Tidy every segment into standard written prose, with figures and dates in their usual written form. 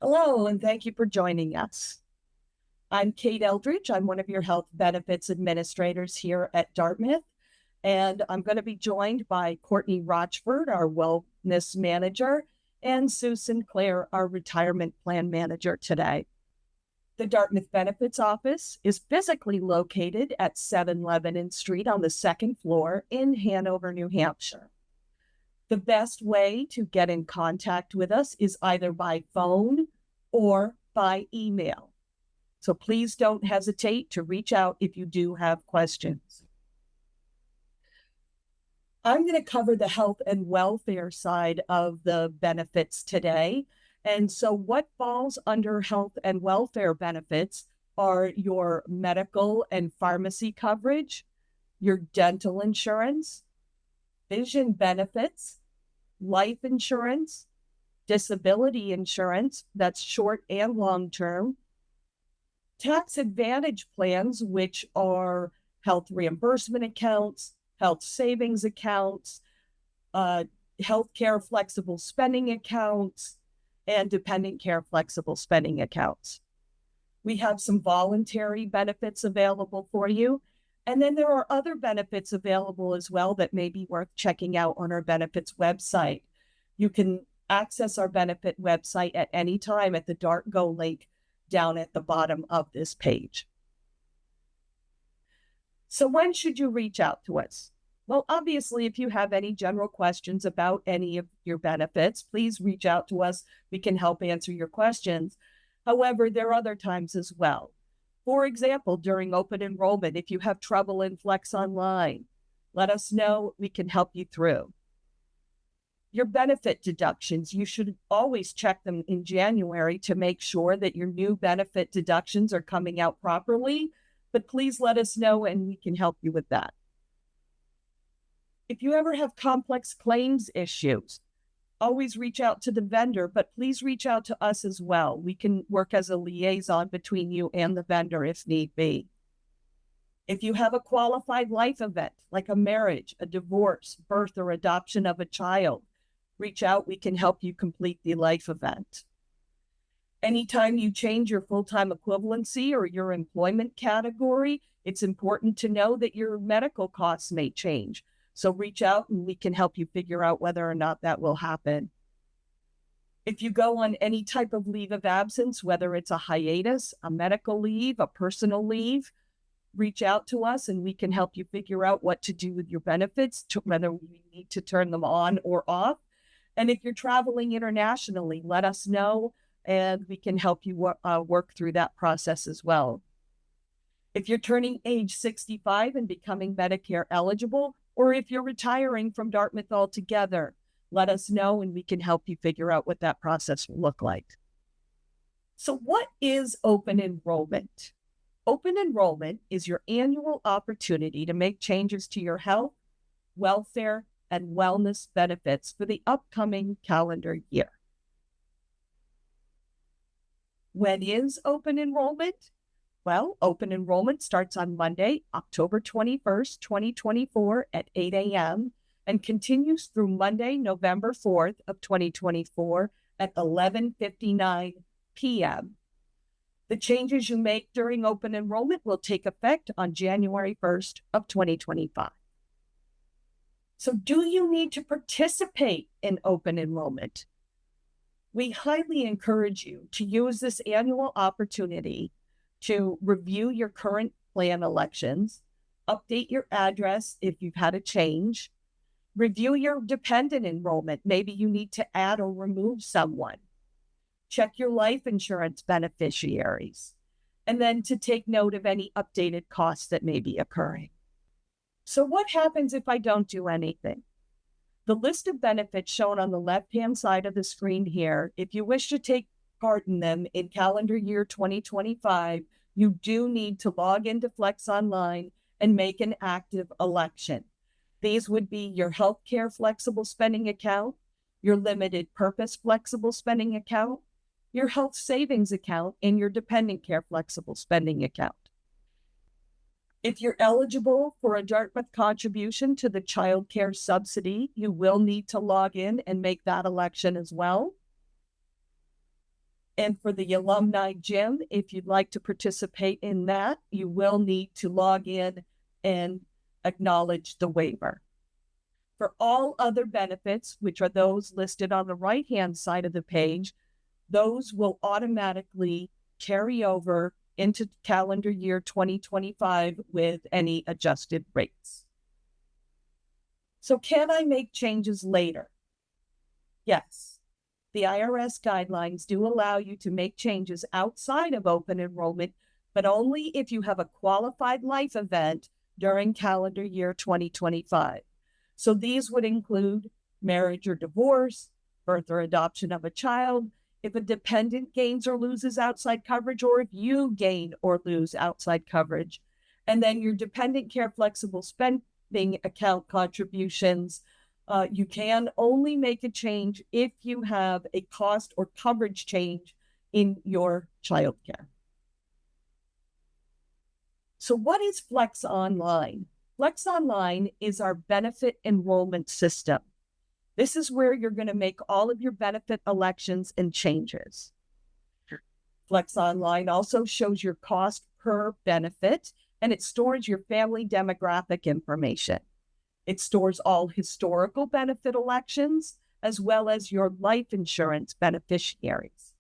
Hello, and thank you for joining us. I'm Kate Eldridge. I'm one of your health benefits administrators here at Dartmouth, and I'm going to be joined by Courtney Rochford, our wellness manager, and Sue Sinclair, our retirement plan manager today. The Dartmouth Benefits Office is physically located at 7 Lebanon Street on the second floor in Hanover, New Hampshire. The best way to get in contact with us is either by phone or by email. So please don't hesitate to reach out if you do have questions. I'm going to cover the health and welfare side of the benefits today. And so what falls under health and welfare benefits are your medical and pharmacy coverage, your dental insurance, vision benefits, life insurance, disability insurance, that's short and long term, tax advantage plans, which are health reimbursement accounts, health savings accounts, healthcare flexible spending accounts, and dependent care flexible spending accounts. We have some voluntary benefits available for you. And then there are other benefits available as well that may be worth checking out on our benefits website. You can access our benefit website at any time at the DartGo link down at the bottom of this page. So when should you reach out to us? Well, obviously, if you have any general questions about any of your benefits, please reach out to us. We can help answer your questions. However, there are other times as well. For example, during open enrollment, if you have trouble in Flex Online, let us know. We can help you through. Your benefit deductions, you should always check them in January to make sure that your new benefit deductions are coming out properly, but please let us know and we can help you with that. If you ever have complex claims issues, always reach out to the vendor, but please reach out to us as well. We can work as a liaison between you and the vendor if need be. If you have a qualified life event, like a marriage, a divorce, birth, or adoption of a child, reach out. We can help you complete the life event. Anytime you change your full-time equivalency or your employment category, it's important to know that your medical costs may change. So reach out and we can help you figure out whether or not that will happen. If you go on any type of leave of absence, whether it's a hiatus, a medical leave, a personal leave, reach out to us and we can help you figure out what to do with your benefits, whether we need to turn them on or off. And if you're traveling internationally, let us know and we can help you work through that process as well. If you're turning age 65 and becoming Medicare eligible, or if you're retiring from Dartmouth altogether, let us know and we can help you figure out what that process will look like. So what is open enrollment? Open enrollment is your annual opportunity to make changes to your health, welfare, and wellness benefits for the upcoming calendar year. When is open enrollment? Well, open enrollment starts on Monday, October 21st, 2024 at 8 a.m. and continues through Monday, November 4th of 2024 at 11:59 p.m. The changes you make during open enrollment will take effect on January 1st of 2025. So do you need to participate in open enrollment? We highly encourage you to use this annual opportunity to review your current plan elections, update your address if you've had a change, review your dependent enrollment. Maybe you need to add or remove someone. Check your life insurance beneficiaries, and then to take note of any updated costs that may be occurring. So what happens if I don't do anything? The list of benefits shown on the left-hand side of the screen here, if you wish to take part in them in calendar year 2025, you do need to log into Flex Online and make an active election. These would be your healthcare flexible spending account, your limited purpose flexible spending account, your health savings account, and your dependent care flexible spending account. If you're eligible for a Dartmouth contribution to the child care subsidy, you will need to log in and make that election as well. And for the alumni gym, if you'd like to participate in that, you will need to log in and acknowledge the waiver. For all other benefits, which are those listed on the right-hand side of the page, those will automatically carry over into calendar year 2025 with any adjusted rates. So can I make changes later? Yes. The IRS guidelines do allow you to make changes outside of open enrollment, but only if you have a qualified life event during calendar year 2025. So these would include marriage or divorce, birth or adoption of a child, if a dependent gains or loses outside coverage, or if you gain or lose outside coverage. And then your dependent care flexible spending account contributions, you can only make a change if you have a cost or coverage change in your childcare. So what is Flex Online? Flex Online is our benefit enrollment system. This is where you're going to make all of your benefit elections and changes. Flex Online also shows your cost per benefit, and it stores your family demographic information. It stores all historical benefit elections, as well as your life insurance beneficiaries.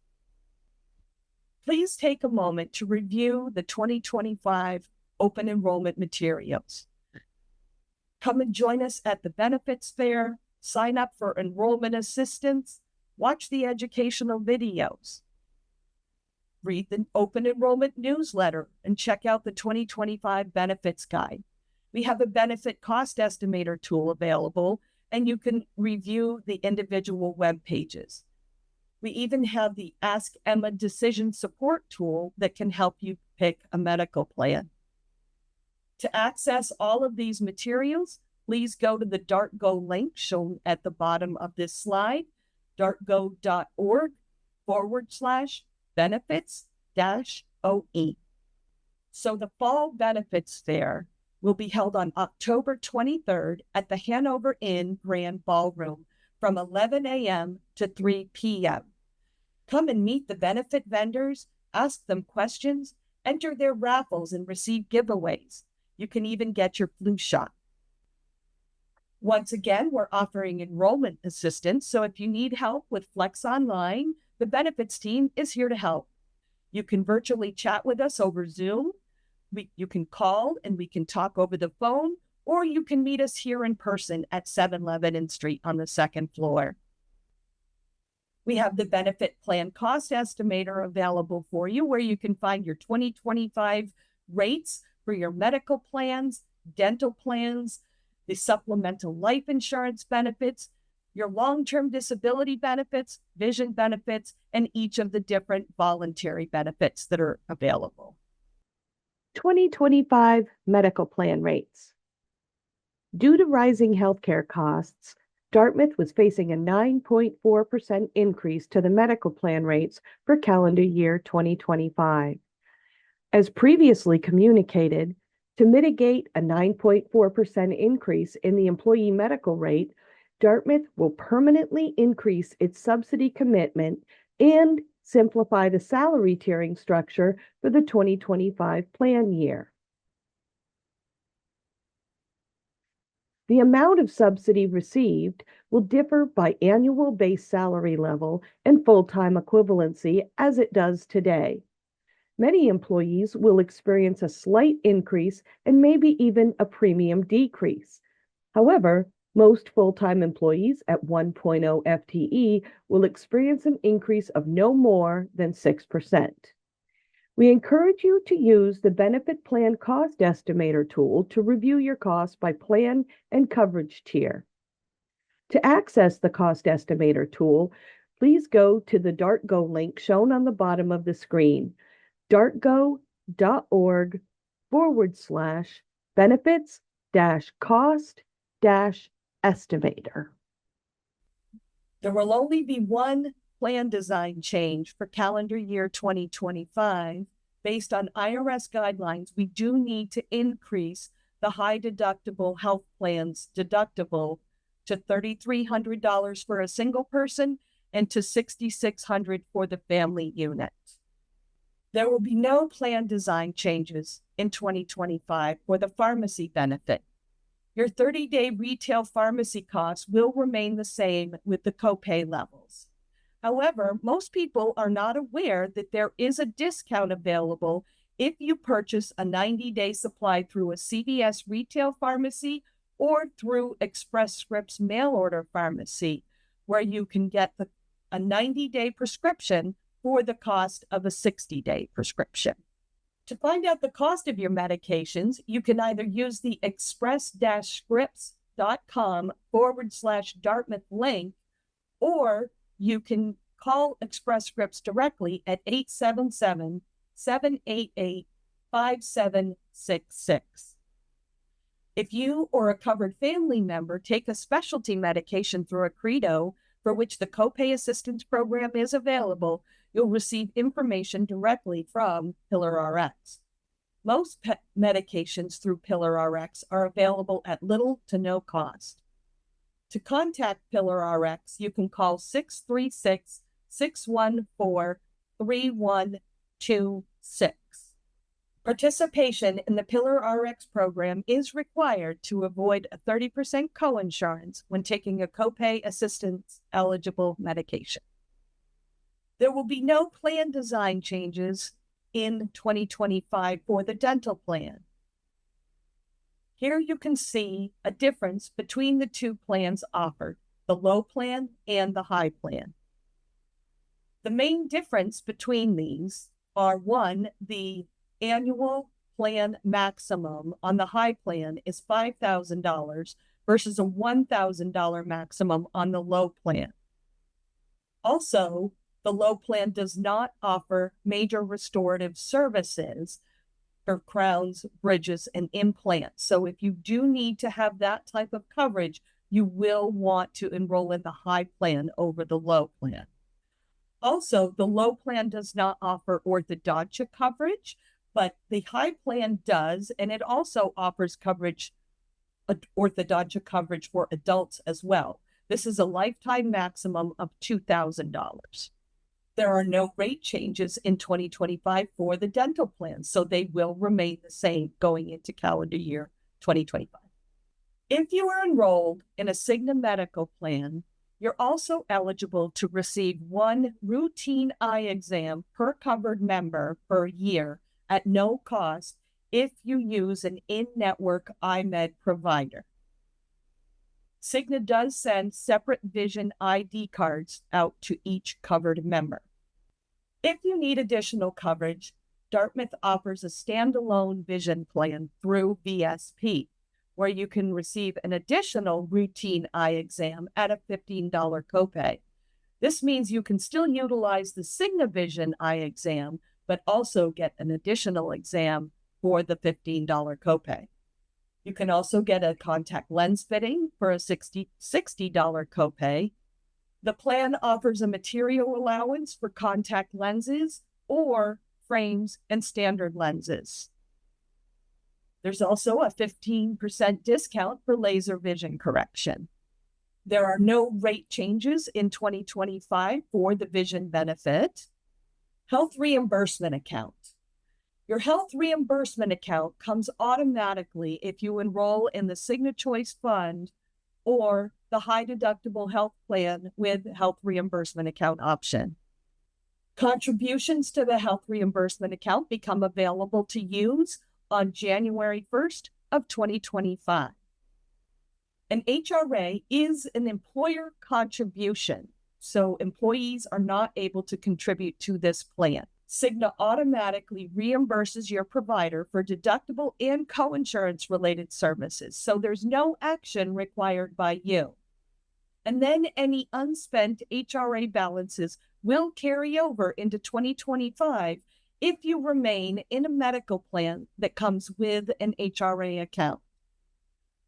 Please take a moment to review the 2025 open enrollment materials. Come and join us at the benefits fair, sign up for enrollment assistance, watch the educational videos, read the open enrollment newsletter, and check out the 2025 benefits guide. We have a benefit cost estimator tool available, and you can review the individual web pages. We even have the Ask Emma decision support tool that can help you pick a medical plan. To access all of these materials, please go to the DartGo link shown at the bottom of this slide, dartgo.org/benefits-OE. So the Fall Benefits Fair will be held on October 23rd at the Hanover Inn Grand Ballroom from 11 a.m. to 3 p.m. Come and meet the benefit vendors, ask them questions, enter their raffles, and receive giveaways. You can even get your flu shot. Once again, we're offering enrollment assistance, so if you need help with Flex Online, the benefits team is here to help. You can virtually chat with us over Zoom. You can call and we can talk over the phone, or you can meet us here in person at 7 Lebanon Street on the second floor. We have the benefit plan cost estimator available for you, where you can find your 2025 rates for your medical plans, dental plans, the supplemental life insurance benefits, your long-term disability benefits, vision benefits, and each of the different voluntary benefits that are available. 2025 medical plan rates. Due to rising healthcare costs, Dartmouth was facing a 9.4% increase to the medical plan rates for calendar year 2025. As previously communicated, to mitigate a 9.4% increase in the employee medical rate, Dartmouth will permanently increase its subsidy commitment and simplify the salary tiering structure for the 2025 plan year. The amount of subsidy received will differ by annual base salary level and full-time equivalency as it does today. Many employees will experience a slight increase and maybe even a premium decrease. However, most full-time employees at 1.0 FTE will experience an increase of no more than 6%. We encourage you to use the Benefit Plan Cost Estimator tool to review your costs by plan and coverage tier. To access the Cost Estimator tool, please go to the DartGo link shown on the bottom of the screen, dartgo.org/benefits-cost-estimator. There will only be one plan design change for calendar year 2025. Based on IRS guidelines, we do need to increase the high deductible health plan's deductible to $3,300 for a single person and to $6,600 for the family unit. There will be no plan design changes in 2025 for the pharmacy benefit. Your 30-day retail pharmacy costs will remain the same with the copay levels. However, most people are not aware that there is a discount available if you purchase a 90-day supply through a CVS retail pharmacy or through Express Scripts mail order pharmacy, where you can get a 90-day prescription for the cost of a 60-day prescription. To find out the cost of your medications, you can either use the express-scripts.com/Dartmouth link, or you can call Express Scripts directly at 877-788-5766. If you or a covered family member take a specialty medication through Accredo, for which the copay assistance program is available, you'll receive information directly from PillarRx. Most medications through PillarRx are available at little to no cost. To contact PillarRx, you can call 636-614-3126. Participation in the PillarRx program is required to avoid a 30% coinsurance when taking a copay assistance eligible medication. There will be no plan design changes in 2025 for the dental plan. Here you can see a difference between the two plans offered, the low plan and the high plan. The main difference between these are, one, the annual plan maximum on the high plan is $5,000 versus a $1,000 maximum on the low plan. Also, the low plan does not offer major restorative services for crowns, bridges, and implants. So if you do need to have that type of coverage, you will want to enroll in the high plan over the low plan. Also, the low plan does not offer orthodontia coverage, but the high plan does, and it also offers coverage, orthodontia coverage for adults as well. This is a lifetime maximum of $2,000. There are no rate changes in 2025 for the dental plans, so they will remain the same going into calendar year 2025. If you are enrolled in a Cigna medical plan, you're also eligible to receive one routine eye exam per covered member per year at no cost if you use an in-network iMed provider. Cigna does send separate vision ID cards out to each covered member. If you need additional coverage, Dartmouth offers a standalone vision plan through VSP, where you can receive an additional routine eye exam at a $15 copay. This means you can still utilize the Cigna Vision eye exam, but also get an additional exam for the $15 copay. You can also get a contact lens fitting for a $60 copay. The plan offers a material allowance for contact lenses or frames and standard lenses. There's also a 15% discount for laser vision correction. There are no rate changes in 2025 for the vision benefit. Health reimbursement account. Your health reimbursement account comes automatically if you enroll in the Cigna Choice Fund or the high deductible health plan with health reimbursement account option. Contributions to the health reimbursement account become available to use on January 1st of 2025. An HRA is an employer contribution, so employees are not able to contribute to this plan. Cigna automatically reimburses your provider for deductible and coinsurance related services, so there's no action required by you. And then any unspent HRA balances will carry over into 2025 if you remain in a medical plan that comes with an HRA account.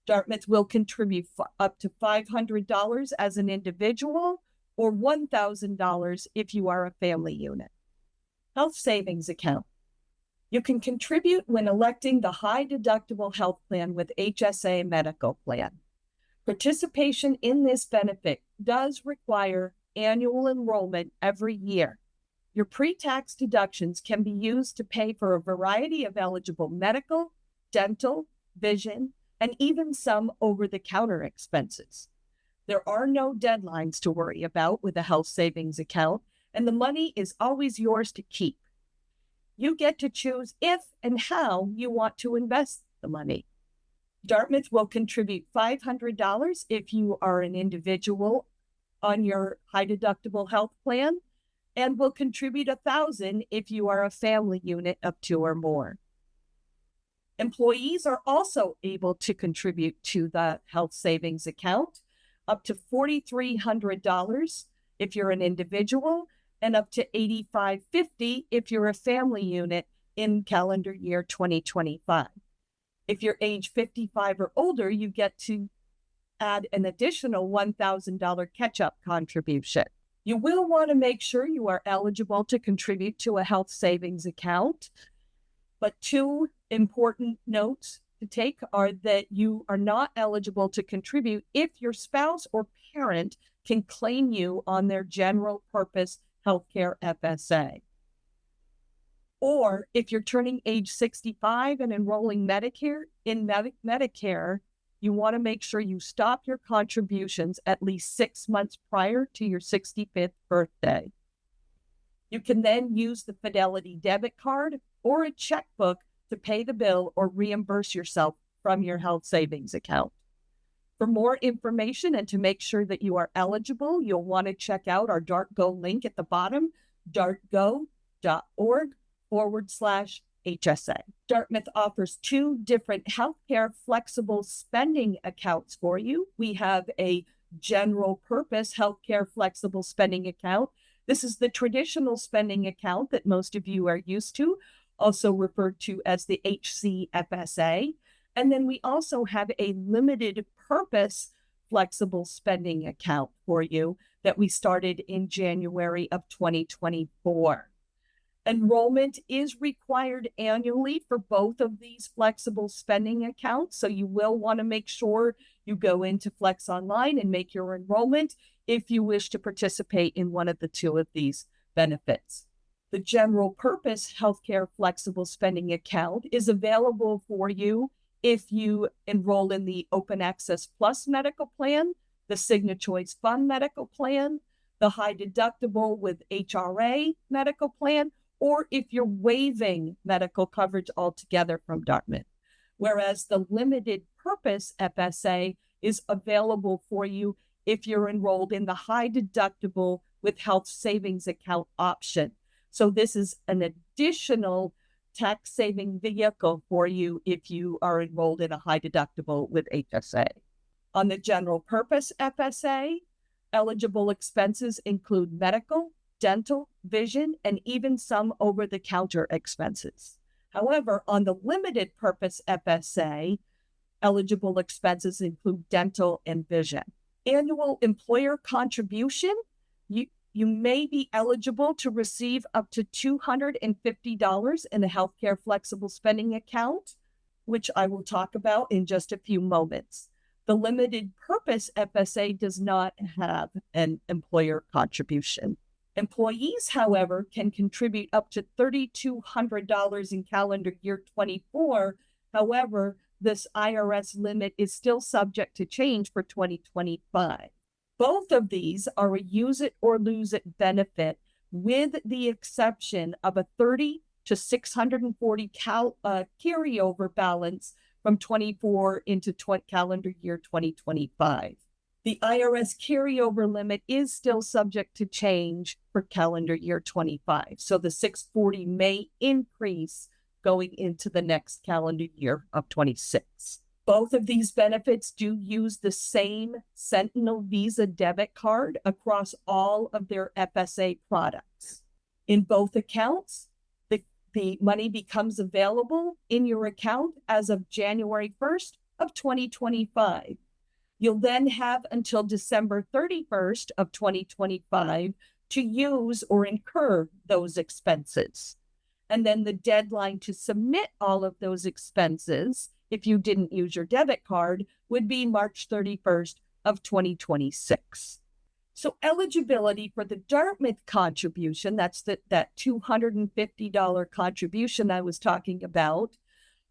Dartmouth will contribute up to $500 as an individual or $1,000 if you are a family unit. Health savings account. You can contribute when electing the high deductible health plan with HSA medical plan. Participation in this benefit does require annual enrollment every year. Your pre-tax deductions can be used to pay for a variety of eligible medical, dental, vision, and even some over-the-counter expenses. There are no deadlines to worry about with a health savings account, and the money is always yours to keep. You get to choose if and how you want to invest the money. Dartmouth will contribute $500 if you are an individual on your high deductible health plan, and will contribute $1,000 if you are a family unit of 2 or more. Employees are also able to contribute to the health savings account, up to $4,300 if you're an individual, and up to $8,550 if you're a family unit in calendar year 2025. If you're age 55 or older, you get to add an additional $1,000 catch-up contribution. You will want to make sure you are eligible to contribute to a health savings account. But 2 important notes to take are that you are not eligible to contribute if your spouse or parent can claim you on their general purpose healthcare FSA. Or if you're turning age 65 and enrolling Medicare, you want to make sure you stop your contributions at least 6 months prior to your 65th birthday. You can then use the Fidelity debit card or a checkbook to pay the bill or reimburse yourself from your health savings account. For more information and to make sure that you are eligible, you'll want to check out our DartGo link at the bottom, dartgo.org/HSA. Dartmouth offers 2 different healthcare flexible spending accounts for you. We have a general purpose healthcare flexible spending account. This is the traditional spending account that most of you are used to, also referred to as the HCFSA. And then we also have a limited purpose flexible spending account for you that we started in January of 2024. Enrollment is required annually for both of these flexible spending accounts, so you will want to make sure you go into Flex Online and make your enrollment if you wish to participate in one of the 2 of these benefits. The general purpose healthcare flexible spending account is available for you if you enroll in the Open Access Plus medical plan, the Cigna Choice Fund medical plan, the high deductible with HRA medical plan, or if you're waiving medical coverage altogether from Dartmouth. Whereas the limited purpose FSA is available for you if you're enrolled in the high deductible with health savings account option. So this is an additional tax saving vehicle for you if you are enrolled in a high deductible with HSA. On the general purpose FSA, eligible expenses include medical, dental, vision, and even some over-the-counter expenses. However, on the limited purpose FSA, eligible expenses include dental and vision. Annual employer contribution, you may be eligible to receive up to $250 in a healthcare flexible spending account, which I will talk about in just a few moments. The limited purpose FSA does not have an employer contribution. Employees, however, can contribute up to $3,200 in calendar year 24. However, this IRS limit is still subject to change for 2025. Both of these are a use it or lose it benefit, with the exception of a 30 to 640 carryover balance from 24 into calendar year 2025. The IRS carryover limit is still subject to change for calendar year 25. So the 640 may increase going into the next calendar year of 26. Both of these benefits do use the same Sentinel Visa debit card across all of their FSA products. In both accounts, the money becomes available in your account as of January 1st of 2025. You'll then have until December 31st of 2025 to use or incur those expenses. And then the deadline to submit all of those expenses, if you didn't use your debit card, would be March 31st of 2026. So eligibility for the Dartmouth contribution, that's that $250 contribution I was talking about,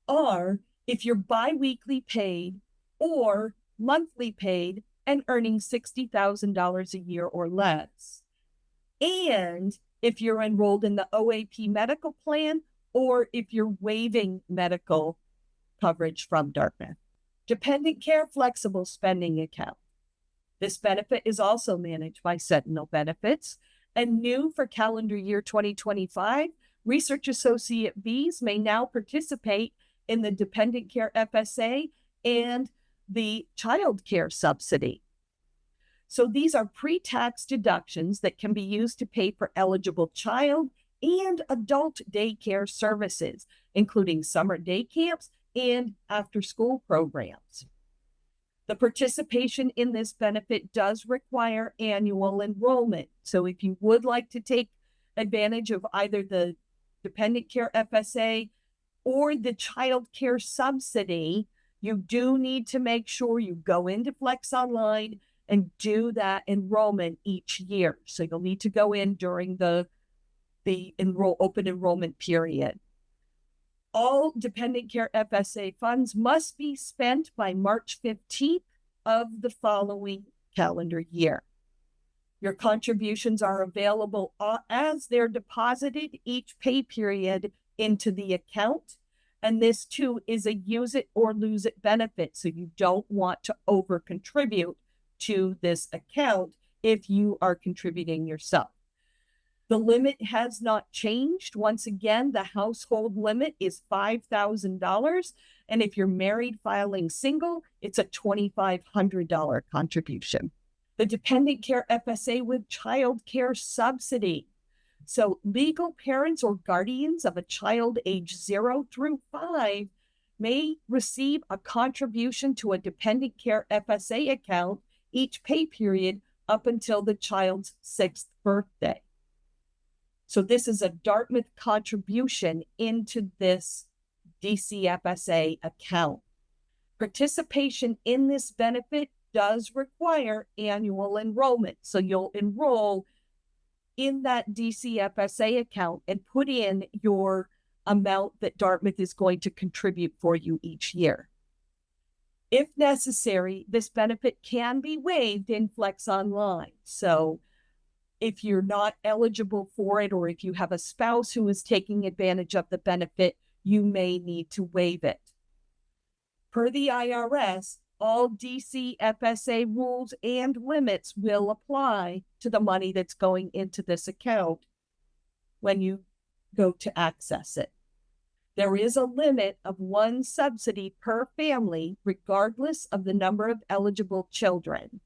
are if you're biweekly paid or monthly paid and earning $60,000 a year or less. And if you're enrolled in the OAP medical plan or if you're waiving medical coverage from Dartmouth. Dependent care flexible spending account. This benefit is also managed by Sentinel Benefits. And new for calendar year 2025, Research Associate Bs may now participate in the Dependent Care FSA and the Child Care Subsidy. So these are pre-tax deductions that can be used to pay for eligible child and adult daycare services, including summer day camps and after-school programs. The participation in this benefit does require annual enrollment. So if you would like to take advantage of either the Dependent Care FSA or the Child Care Subsidy, you do need to make sure you go into Flex Online and do that enrollment each year. So you'll need to go in during the open enrollment period. All Dependent Care FSA funds must be spent by March 15th of the following calendar year. Your contributions are available as they're deposited each pay period into the account. And this too is a use it or lose it benefit. So you don't want to over contribute to this account if you are contributing yourself. The limit has not changed. Once again, the household limit is $5,000. And if you're married filing single, it's a $2,500 contribution. The Dependent Care FSA with Child Care Subsidy. So legal parents or guardians of a child age 0 through 5 may receive a contribution to a Dependent Care FSA account each pay period up until the child's 6th birthday. So this is a Dartmouth contribution into this DCFSA account. Participation in this benefit does require annual enrollment. So you'll enroll in that DCFSA account and put in your amount that Dartmouth is going to contribute for you each year. If necessary, this benefit can be waived in Flex Online. So if you're not eligible for it, or if you have a spouse who is taking advantage of the benefit, you may need to waive it. Per the IRS, all DCFSA rules and limits will apply to the money that's going into this account when you go to access it. There is a limit of one subsidy per family, regardless of the number of eligible children.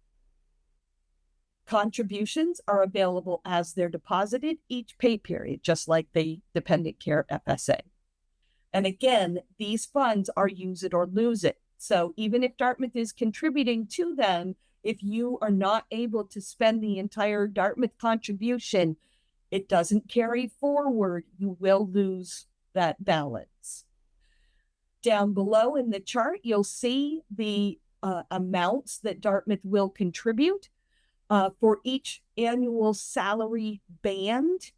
Contributions are available as they're deposited each pay period, just like the Dependent Care FSA. And again, these funds are use it or lose it. So even if Dartmouth is contributing to them, if you are not able to spend the entire Dartmouth contribution, it doesn't carry forward. You will lose that balance. Down below in the chart, you'll see the amounts that Dartmouth will contribute. For each annual salary band,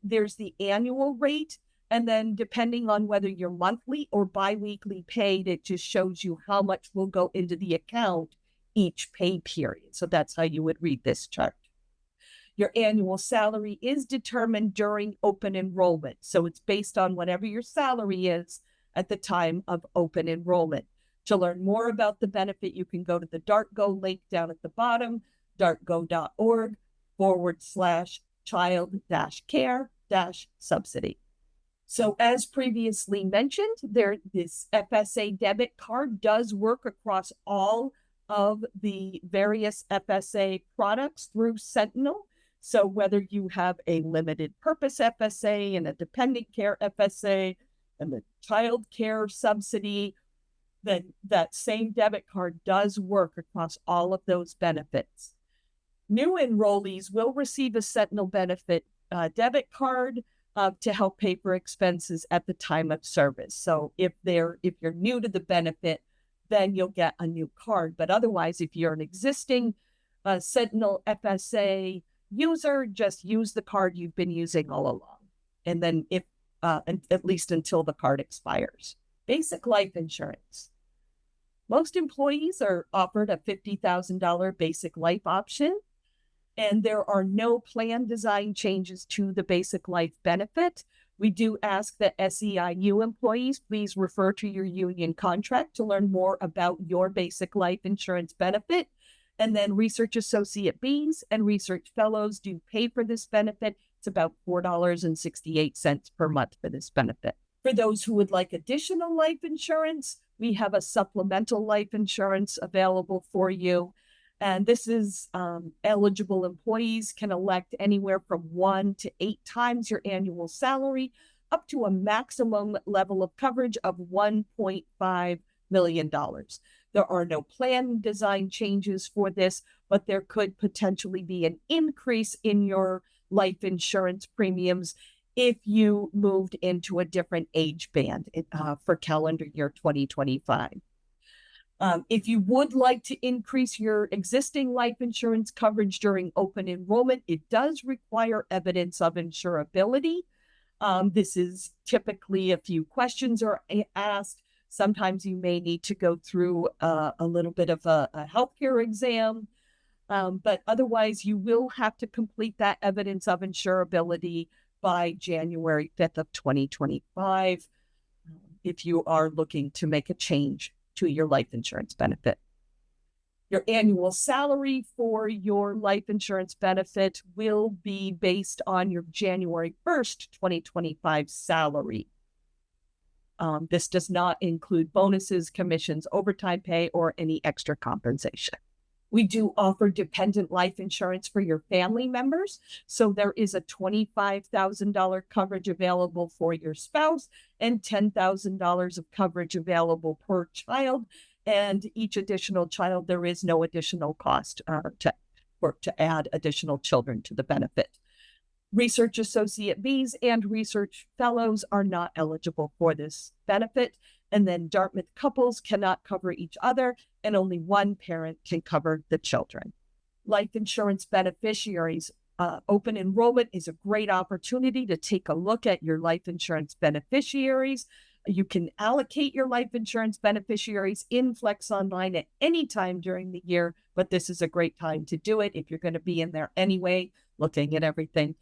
there's the annual rate. And then depending on whether you're monthly or biweekly paid, it just shows you how much will go into the account each pay period. So that's how you would read this chart. Your annual salary is determined during open enrollment. So it's based on whatever your salary is at the time of open enrollment. To learn more about the benefit, you can go to the DartGo link down at the bottom, dartgo.org/child-care-subsidy. So as previously mentioned, this FSA debit card does work across all of the various FSA products through Sentinel. So whether you have a limited purpose FSA and a dependent care FSA and the child care subsidy, then that same debit card does work across all of those benefits. New enrollees will receive a Sentinel benefit debit card to help pay for expenses at the time of service. So if you're new to the benefit, then you'll get a new card. But otherwise, if you're an existing a Sentinel FSA user, just use the card you've been using all along. And then if, at least until the card expires. Basic life insurance. Most employees are offered a $50,000 basic life option, and there are no plan design changes to the basic life benefit. We do ask that SEIU employees please refer to your union contract to learn more about your basic life insurance benefit. And then research associate Bs and research fellows do pay for this benefit. It's about $4.68 per month for this benefit. For those who would like additional life insurance, we have a supplemental life insurance available for you. And this is eligible employees can elect anywhere from 1 to 8 times your annual salary, up to a maximum level of coverage of $1.5 million. There are no plan design changes for this, but there could potentially be an increase in your life insurance premiums if you moved into a different age band for calendar year 2025. If you would like to increase your existing life insurance coverage during open enrollment, it does require evidence of insurability. This is typically a few questions are asked. Sometimes you may need to go through a little bit of a healthcare exam, but otherwise you will have to complete that evidence of insurability by January 5th of 2025 if you are looking to make a change to your life insurance benefit. Your annual salary for your life insurance benefit will be based on your January 1st, 2025 salary. This does not include bonuses, commissions, overtime pay, or any extra compensation. We do offer dependent life insurance for your family members. So there is a $25,000 coverage available for your spouse and $10,000 of coverage available per child. And each additional child, there is no additional cost to add additional children to the benefit. Research associate Bs and research fellows are not eligible for this benefit. And then Dartmouth couples cannot cover each other, and only one parent can cover the children. Life insurance beneficiaries. Open enrollment is a great opportunity to take a look at your life insurance beneficiaries. You can allocate your life insurance beneficiaries in Flex Online at any time during the year, but this is a great time to do it if you're going to be in there anyway, looking at everything.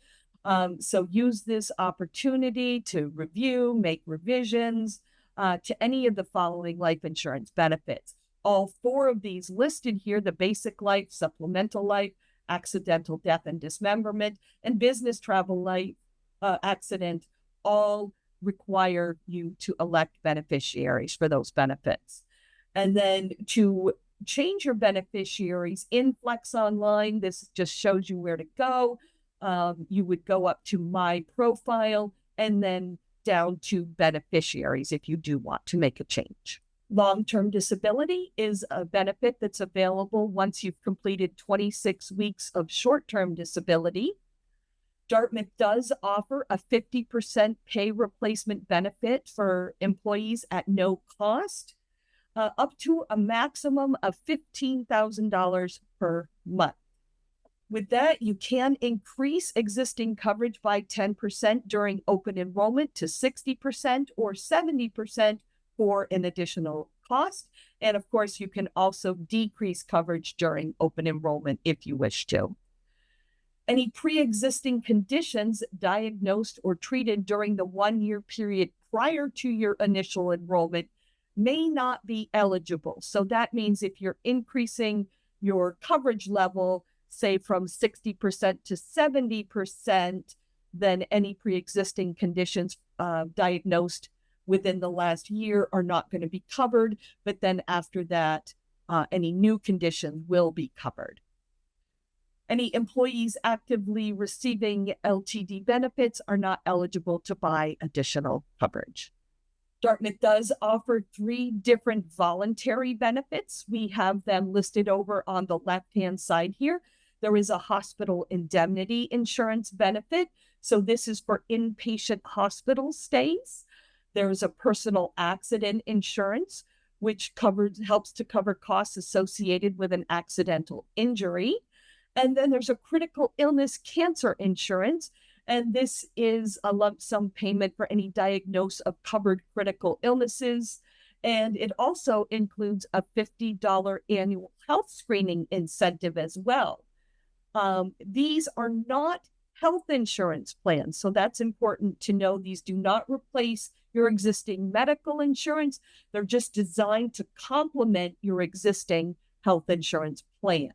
So use this opportunity to review, make revisions to any of the following life insurance benefits. All 4 of these listed here, the basic life, supplemental life, accidental death and dismemberment, and business travel life accident, all require you to elect beneficiaries for those benefits. And then to change your beneficiaries in Flex Online, this just shows you where to go. You would go up to My Profile and then down to beneficiaries if you do want to make a change. Long-term disability is a benefit that's available once you've completed 26 weeks of short-term disability. Dartmouth does offer a 50% pay replacement benefit for employees at no cost, up to a maximum of $15,000 per month. With that, you can increase existing coverage by 10% during open enrollment to 60% or 70% for an additional cost. And of course, you can also decrease coverage during open enrollment if you wish to. Any pre-existing conditions diagnosed or treated during the 1-year period prior to your initial enrollment may not be eligible. So that means if you're increasing your coverage level, say from 60% to 70%, then any pre-existing conditions diagnosed within the last year are not going to be covered. But then after that, any new condition will be covered. Any employees actively receiving LTD benefits are not eligible to buy additional coverage. Dartmouth does offer 3 different voluntary benefits. We have them listed over on the left-hand side here. There is a hospital indemnity insurance benefit. So this is for inpatient hospital stays. There's a personal accident insurance, which helps to cover costs associated with an accidental injury. And then there's a critical illness cancer insurance. And this is a lump sum payment for any diagnosis of covered critical illnesses. And it also includes a $50 annual health screening incentive as well. These are not health insurance plans. So that's important to know. These do not replace your existing medical insurance. They're just designed to complement your existing health insurance plan.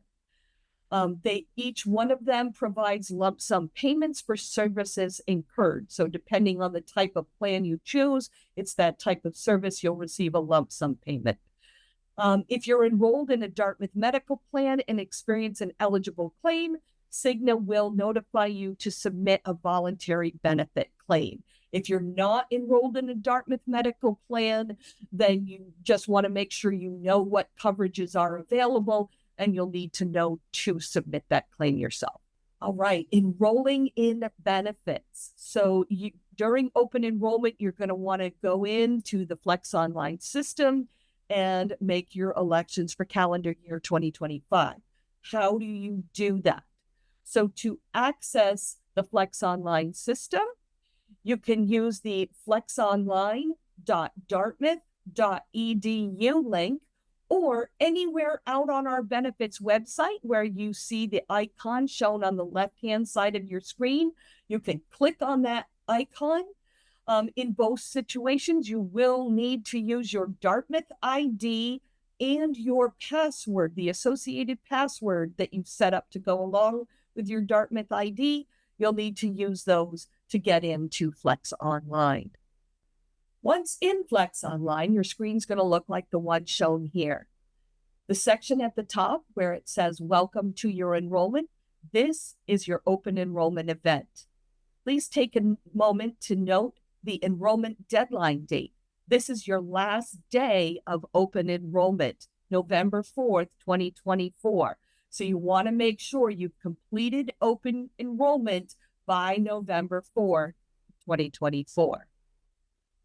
Each one of them provides lump sum payments for services incurred. So depending on the type of plan you choose, it's that type of service you'll receive a lump sum payment. If you're enrolled in a Dartmouth medical plan and experience an eligible claim, Cigna will notify you to submit a voluntary benefit claim. If you're not enrolled in a Dartmouth medical plan, then you just want to make sure you know what coverages are available, and you'll need to know to submit that claim yourself. All right, enrolling in benefits. So during open enrollment, you're going to want to go into the Flex Online system and make your elections for calendar year 2025. How do you do that? So to access the Flex Online system, you can use the flexonline.dartmouth.edu link, or anywhere out on our benefits website where you see the icon shown on the left-hand side of your screen. You can click on that icon. In both situations, you will need to use your Dartmouth ID and your password, the associated password that you've set up to go along with your Dartmouth ID. You'll need to use those to get into Flex Online. Once in Flex Online, your screen's going to look like the one shown here. The section at the top where it says, "Welcome to your enrollment," this is your open enrollment event. Please take a moment to note the enrollment deadline date. This is your last day of open enrollment, November 4th, 2024. So you want to make sure you've completed open enrollment by November 4th, 2024.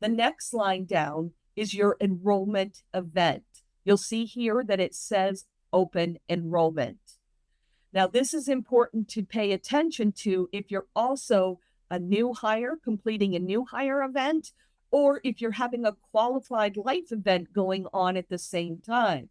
The next line down is your enrollment event. You'll see here that it says open enrollment. Now, this is important to pay attention to if you're also a new hire completing a new hire event, or if you're having a qualified life event going on at the same time.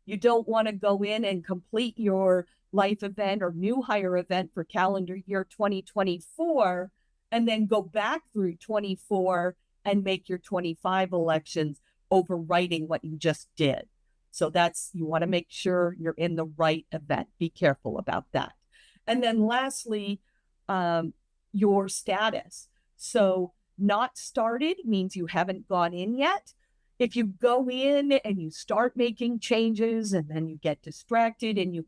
You don't want to go in and complete your life event or new hire event for calendar year 2024 and then go back through 24 and make your 25 elections, overwriting what you just did. So you want to make sure you're in the right event. Be careful about that. And then lastly, your status. So not started means you haven't gone in yet. If you go in and you start making changes and then you get distracted and you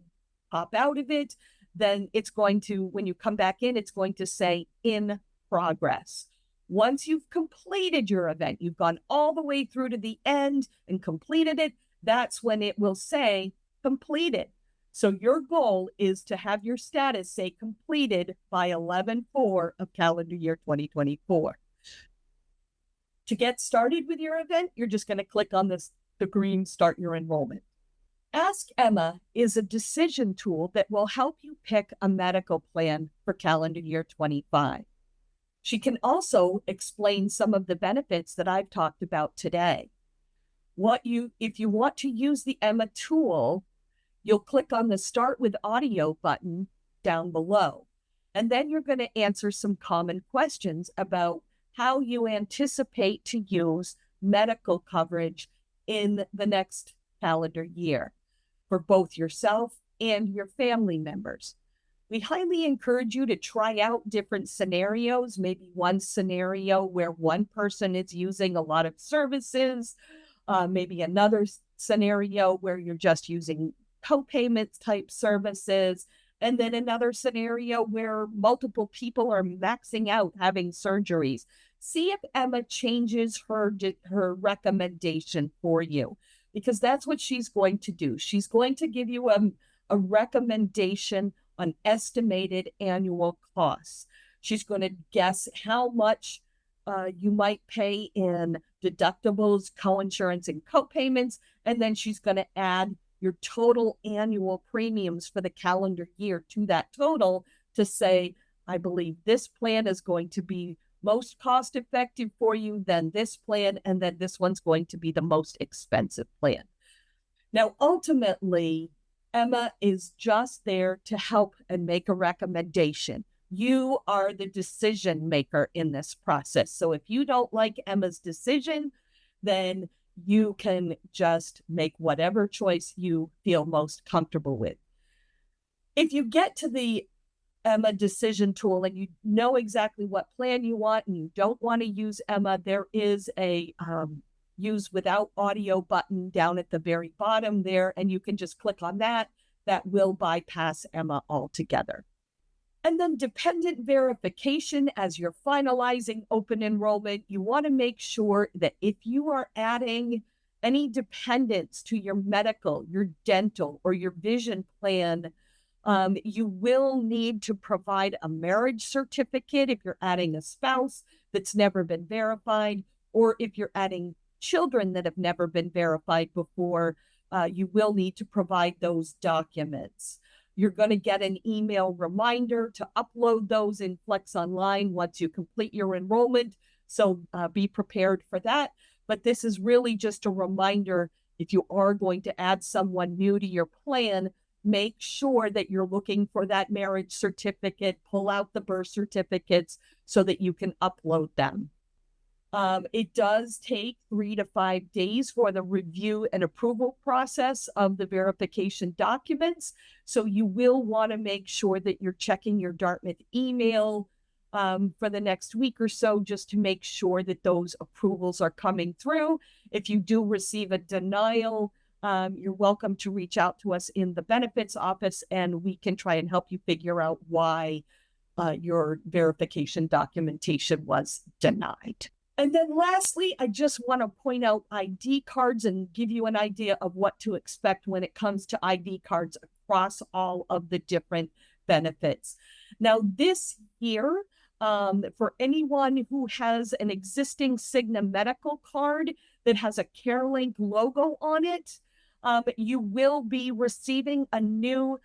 pop out of it, then it's going to, when you come back in, it's going to say in progress. Once you've completed your event, you've gone all the way through to the end and completed it, that's when it will say completed. So your goal is to have your status say completed by 11/4 of calendar year 2024. To get started with your event, you're just going to click on the green Start Your Enrollment. Ask Emma is a decision tool that will help you pick a medical plan for calendar year 25. She can also explain some of the benefits that I've talked about today. If you want to use the Emma tool, you'll click on the Start with Audio button down below, and then you're going to answer some common questions about how you anticipate to use medical coverage in the next calendar year for both yourself and your family members. We highly encourage you to try out different scenarios, maybe one scenario where one person is using a lot of services, maybe another scenario where you're just using co-payments type services, and then another scenario where multiple people are maxing out having surgeries. See if Emma changes her recommendation for you, because that's what she's going to do. She's going to give you a recommendation on estimated annual costs. She's going to guess how much you might pay in deductibles, coinsurance, and copayments, and then she's going to add your total annual premiums for the calendar year to that total to say, I believe this plan is going to be most cost effective for you, then this plan, and then this one's going to be the most expensive plan. Now, ultimately, Emma is just there to help and make a recommendation. You are the decision maker in this process. So if you don't like Emma's decision, then you can just make whatever choice you feel most comfortable with. If you get to the Emma decision tool and you know exactly what plan you want and you don't want to use Emma, there is a use without audio button down at the very bottom there, and you can just click on that. That will bypass Emma altogether. And then dependent verification, as you're finalizing open enrollment, you want to make sure that if you are adding any dependents to your medical, your dental, or your vision plan, you will need to provide a marriage certificate if you're adding a spouse that's never been verified, or if you're adding children that have never been verified before, you will need to provide those documents. You're going to get an email reminder to upload those in Flex Online once you complete your enrollment. So be prepared for that. But this is really just a reminder, if you are going to add someone new to your plan, make sure that you're looking for that marriage certificate, pull out the birth certificates so that you can upload them. It does take 3 to 5 days for the review and approval process of the verification documents. So you will want to make sure that you're checking your Dartmouth email for the next week or so, just to make sure that those approvals are coming through. If you do receive a denial, you're welcome to reach out to us in the benefits office, and we can try and help you figure out why your verification documentation was denied. And then lastly, I just want to point out ID cards and give you an idea of what to expect when it comes to ID cards across all of the different benefits. Now, this year, for anyone who has an existing Cigna medical card that has a CareLink logo on it, you will be receiving a new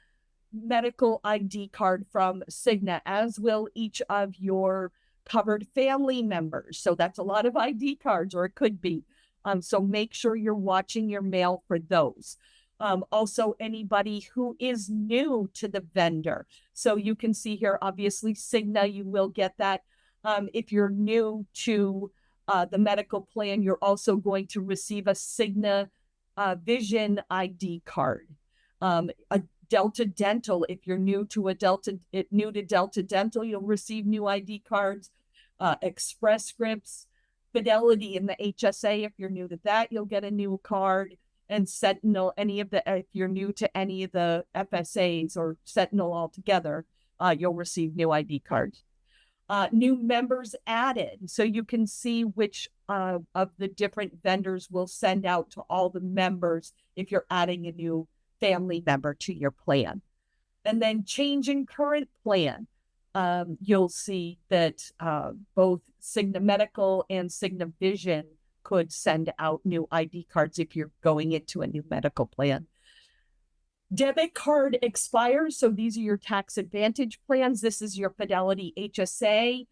medical ID card from Cigna, as will each of your covered family members. So that's a lot of ID cards, or it could be. So make sure you're watching your mail for those. Also, anybody who is new to the vendor. So you can see here, obviously, Cigna, you will get that. If you're new to the medical plan, you're also going to receive a Cigna Vision ID card. A Delta Dental, if you're new to Delta Dental, you'll receive new ID cards. Express Scripts, Fidelity in the HSA, if you're new to that, you'll get a new card. And Sentinel, if you're new to any of the FSAs or Sentinel altogether, you'll receive new ID cards. New members added, so you can see which of the different vendors will send out to all the members if you're adding a new family member to your plan. And then changing current plan. You'll see that both Cigna Medical and Cigna Vision could send out new ID cards if you're going into a new medical plan. Debit card expires. So these are your tax advantage plans. This is your Fidelity HSA.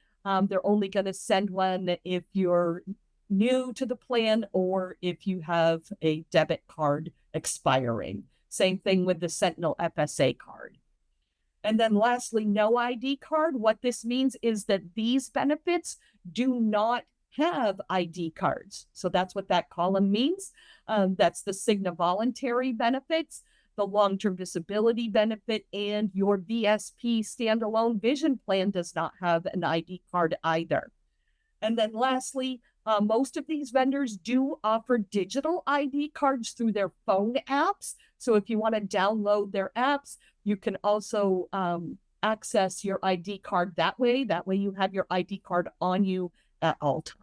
They're only going to send one if you're new to the plan or if you have a debit card expiring. Same thing with the Sentinel FSA card. And then lastly, no ID card. What this means is that these benefits do not have ID cards. So that's what that column means. That's the Cigna voluntary benefits, the long-term disability benefit, and your VSP standalone vision plan does not have an ID card either. And then lastly, most of these vendors do offer digital ID cards through their phone apps. So if you want to download their apps, you can also access your ID card that way. That way you have your ID card on you at all times.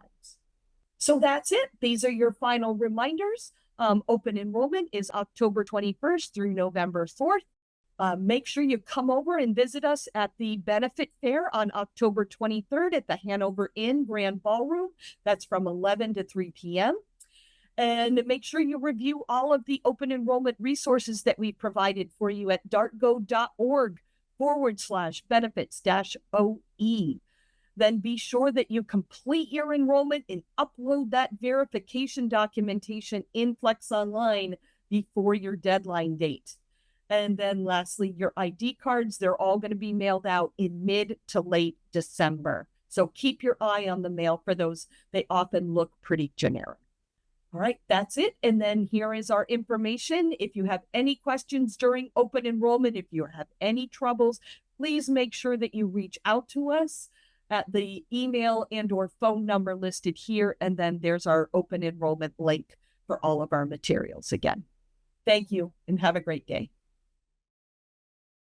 So that's it. These are your final reminders. Open enrollment is October 21st through November 4th. Make sure you come over and visit us at the Benefit Fair on October 23rd at the Hanover Inn Grand Ballroom. That's from 11 to 3 p.m. And make sure you review all of the open enrollment resources that we provided for you at dartgo.org/benefits-OE. Then be sure that you complete your enrollment and upload that verification documentation in Flex Online before your deadline date. And then lastly, your ID cards, they're all going to be mailed out in mid to late December. So keep your eye on the mail for those. They often look pretty generic. All right, that's it. And then here is our information. If you have any questions during open enrollment, if you have any troubles, please make sure that you reach out to us at the email and/or phone number listed here. And then there's our open enrollment link for all of our materials again. Thank you and have a great day.